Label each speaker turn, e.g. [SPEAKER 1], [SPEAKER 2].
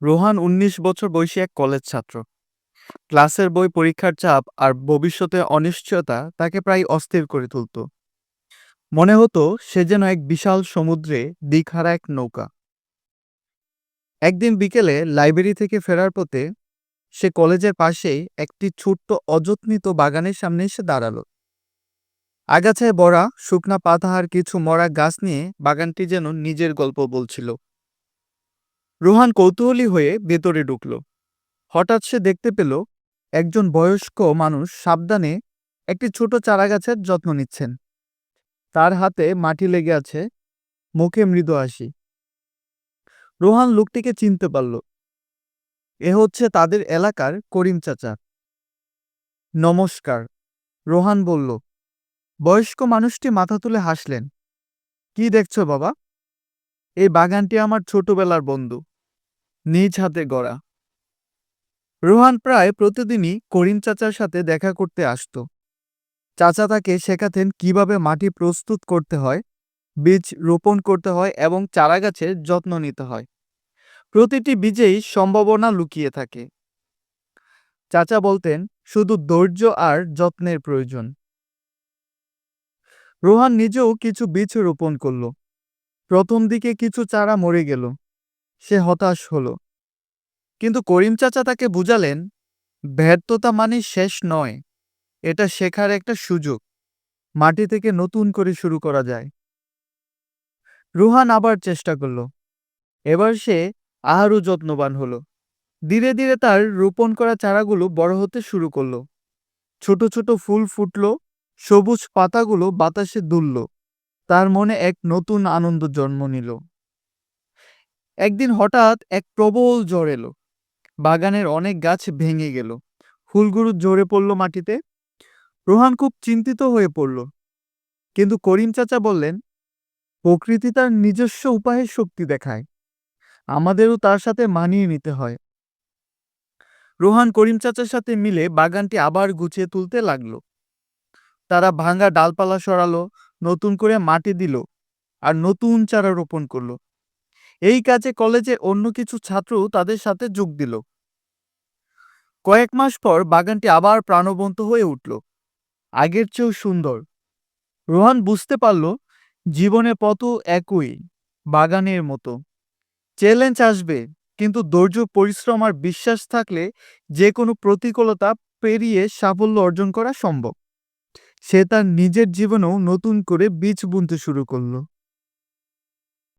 [SPEAKER 1] রোহান ১৯ বছর বয়সী এক কলেজ ছাত্র। ক্লাসের বই, পরীক্ষার চাপ আর ভবিষ্যতের অনিশ্চয়তা তাকে প্রায় অস্থির করে তুলত। মনে হতো সে যেন এক বিশাল সমুদ্রে দিকহারা এক নৌকা। একদিন বিকেলে লাইব্রেরি থেকে ফেরার পথে সে কলেজের পাশেই একটি ছোট্ট অযত্নিত বাগানের সামনে এসে দাঁড়ালো। আগাছায় ভরা শুকনা পাতা আর কিছু মরা গাছ নিয়ে বাগানটি যেন নিজের গল্প বলছিল। রোহান কৌতূহলী হয়ে ভেতরে ঢুকল। হঠাৎ সে দেখতে পেল একজন বয়স্ক মানুষ সাবধানে একটি ছোট চারাগাছের যত্ন নিচ্ছেন। তার হাতে মাটি লেগে আছে, মুখে মৃদু হাসি। রোহান লোকটিকে চিনতে পারল। এ হচ্ছে তাদের এলাকার করিম চাচা। নমস্কার, রোহান বলল। বয়স্ক মানুষটি মাথা তুলে হাসলেন। কি দেখছো বাবা? এই বাগানটি আমার ছোটবেলার বন্ধু, নিজ হাতে গড়া। রোহান প্রায় প্রতিদিনই করিম চাচার সাথে দেখা করতে আসতো। চাচা তাকে শেখাতেন কিভাবে মাটি প্রস্তুত করতে হয়, বীজ রোপণ করতে হয় এবং চারাগাছের যত্ন নিতে হয়। প্রতিটি বীজেই সম্ভাবনা লুকিয়ে থাকে। চাচা বলতেন, শুধু ধৈর্য আর যত্নের প্রয়োজন। রোহান নিজেও কিছু বীজ রোপণ করল। প্রথম দিকে কিছু চারা মরে গেল। সে হতাশ হলো। কিন্তু করিম চাচা তাকে বুঝালেন, ব্যর্থতা মানে শেষ নয়, এটা শেখার একটা সুযোগ। মাটি থেকে নতুন করে শুরু করা যায়। রোহান আবার চেষ্টা করল। এবার সে আরও যত্নবান হলো। ধীরে ধীরে তার রোপণ করা চারাগুলো বড় হতে শুরু করলো। ছোট ছোট ফুল ফুটলো, সবুজ পাতাগুলো বাতাসে দুলল। তার মনে এক নতুন আনন্দ জন্ম নিল। একদিন হঠাৎ এক প্রবল ঝড় এলো। বাগানের অনেক গাছ ভেঙে গেল। ফুলগুলো ঝরে পড়ল মাটিতে। রোহান খুব চিন্তিত হয়ে পড়ল। কিন্তু করিম চাচা বললেন, প্রকৃতি তার নিজস্ব উপায়ে শক্তি দেখায়, আমাদেরও তার সাথে মানিয়ে নিতে হয়। রোহান করিম চাচার সাথে মিলে বাগানটি আবার গুছিয়ে তুলতে লাগলো। তারা ভাঙা ডালপালা সরালো, নতুন করে মাটি দিল আর নতুন চারা রোপণ করলো। এই কাজে কলেজে অন্য কিছু ছাত্রও তাদের সাথে যোগ দিল। কয়েক মাস পর বাগানটি আবার প্রাণবন্ত হয়ে উঠল, আগের চেয়েও সুন্দর। রোহান বুঝতে পারল, জীবনে পথও একই, বাগানের মতো। চ্যালেঞ্জ আসবে, কিন্তু ধৈর্য, পরিশ্রম আর বিশ্বাস থাকলে যে কোনো প্রতিকূলতা পেরিয়ে সাফল্য অর্জন করা সম্ভব। সে তার নিজের জীবনেও নতুন করে বীজ বুনতে শুরু করলো।